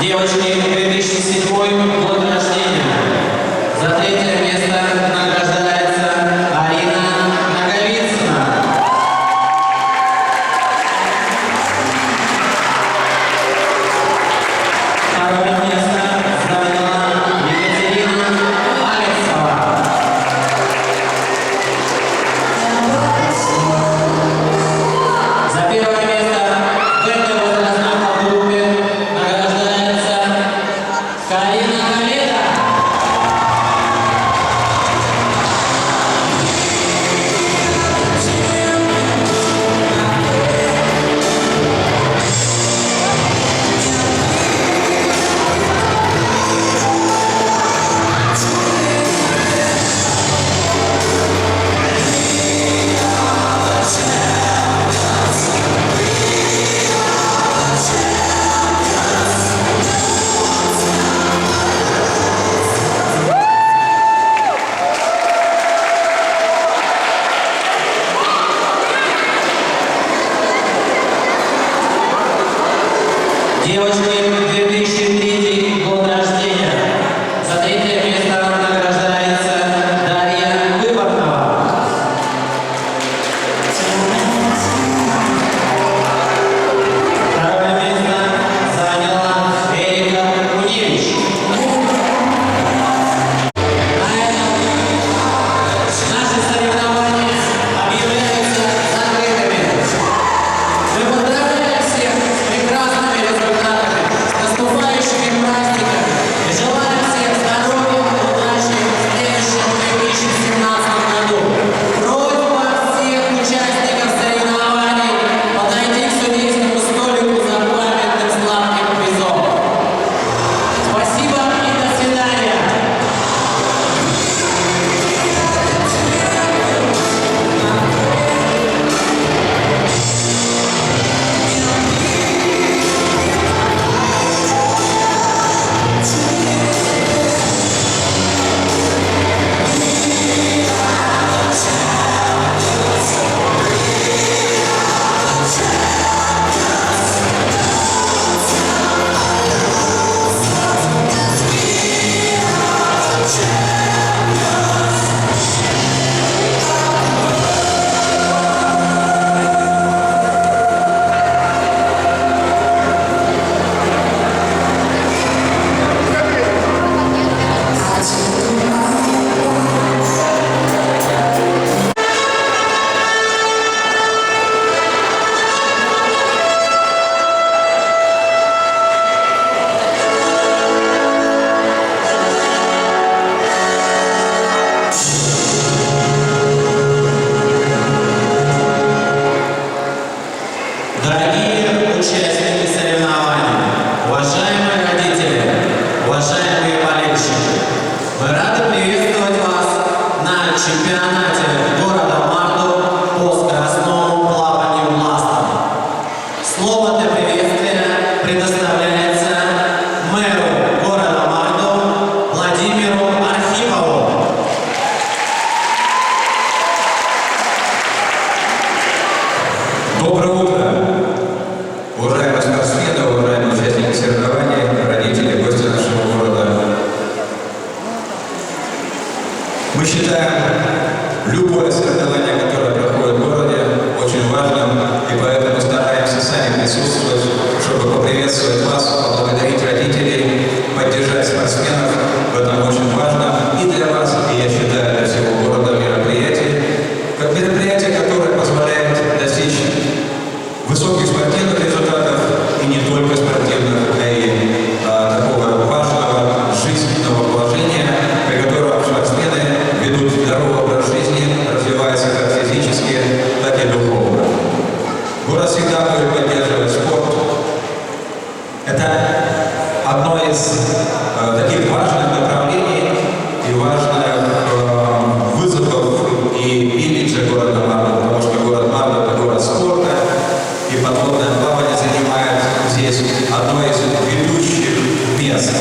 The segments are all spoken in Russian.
Девочки, 2007 год рождения. За третье место награждается Арина Наговицына. Второе место заняла Екатерина Алексова. За первое место в этой возрастной подгруппе награждается Карина Галета. Девочки, 2003 год рождения. За третье место награждается Дарья Выборнова. Второе место заняла Эрика Куневич. На этом наши соревнования объявляются закрытыми. Мы поздравляем всех с прекрасными результатами, с наступающими праздниками и желаем всем здоровья, удачи в следующем 2017 году. Просьба всех участников соревнований подойти к судейскому столику за памятным сладким призом. Спасибо и до свидания. Дорогие участники соревнований, уважаемые родители, уважаемые болельщики, мы рады приветствовать вас на чемпионате города Мордов по скоростному плаванию ластом. Слово для приветствия предоставляется мэру города Мордов Владимиру Архипову. Доброе утро, уважаемые спортсмены, уважаемые участники соревнований, родители, гости нашего города. Мы считаем любое соревнование, которое проходит в городе, очень важным, и поэтому стараемся сами присутствовать, чтобы поприветствовать вас, поблагодарить родителей, поддержать спортсменов. В этом очень важно и для вас, и, я считаю, для всего города мероприятие, которое позволяет достичь высоких спортивных результатов, и не только спортивных, а и такого важного жизненного положения, при котором спортсмены ведут здоровый образ жизни, развиваются как физически, так и духовно. Город всегда будет поддерживать спорт. Это одно из таких важных направлений и важных вызовов и имиджа города Мордов, потому что город Мордов – это город спорта, и подводное плавание занимает здесь одно из ведущих мест.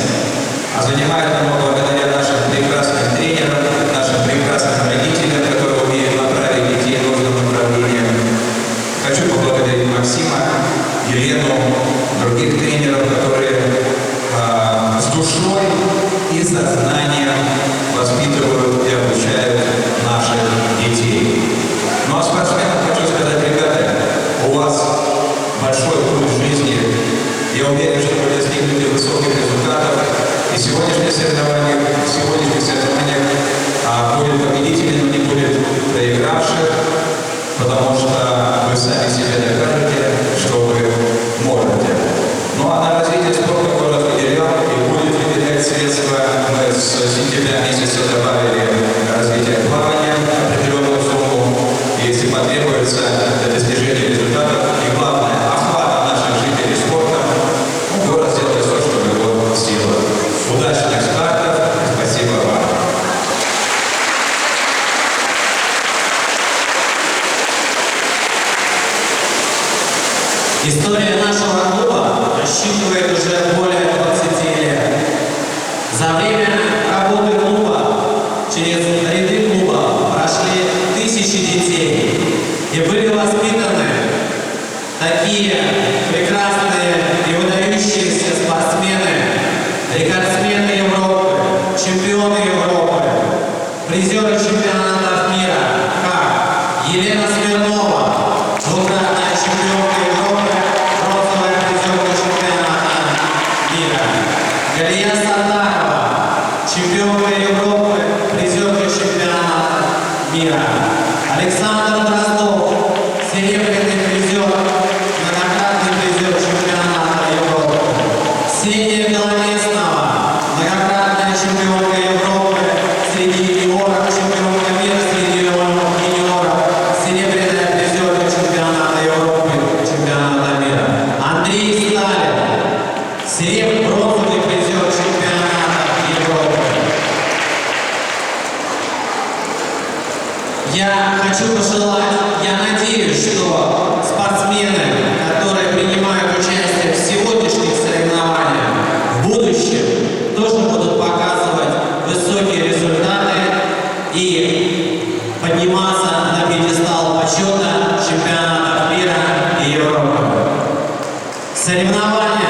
А занимает оно благодаря нашим прекрасным тренерам, нашим прекрасным родителям, которые умеют направить детей в нужном направлении. Хочу поблагодарить Максима, Елену, других тренеров, которые уверен, что вы достигнете высоких результатов. И сегодняшние соревнования будет победителей, но не будет проигравших, потому что вы сами себе докажете, что вы можете. Ну а на развитие спорта город выделял и будет выделять средства. Мы с сентября месяца добавили развитие плавания определенную сумму. Если потребуется для достижения результатов, и главное, охвата наших жителей спортом, город сделает все, чтобы его сила. Удачных стартов. Спасибо вам. История нашего клуба рассчитывает уже более 20 лет. За время работы клуба через ряды клуба прошли тысячи детей и были воспитаны такие прекрасные и выдающиеся спортсмены, рекордсмены Европы, чемпионы Европы, призеры чемпионатов мира, как Елена Смирнова, двукратная чемпионка Европы, бронзовая призерка чемпионата мира, Галия Сатарова, чемпионка Европы, призерка чемпионата мира, Александр Дроздов, серебряный призер, многократный призер чемпионата Европы, Ксения Беловеснова, многократная чемпионка Европы среди юниоров, чемпионка мира среди юниоров, серебряная призерка чемпионата Европы, чемпионата мира, Андрей Сталин, бронзовый призер чемпионата Европы. Я хочу пожелать, я надеюсь, что спортсмены, которые принимают участие в сегодняшних соревнованиях, в будущем тоже будут показывать высокие результаты и подниматься на пьедестал почета чемпионатов мира и Европы. Соревнования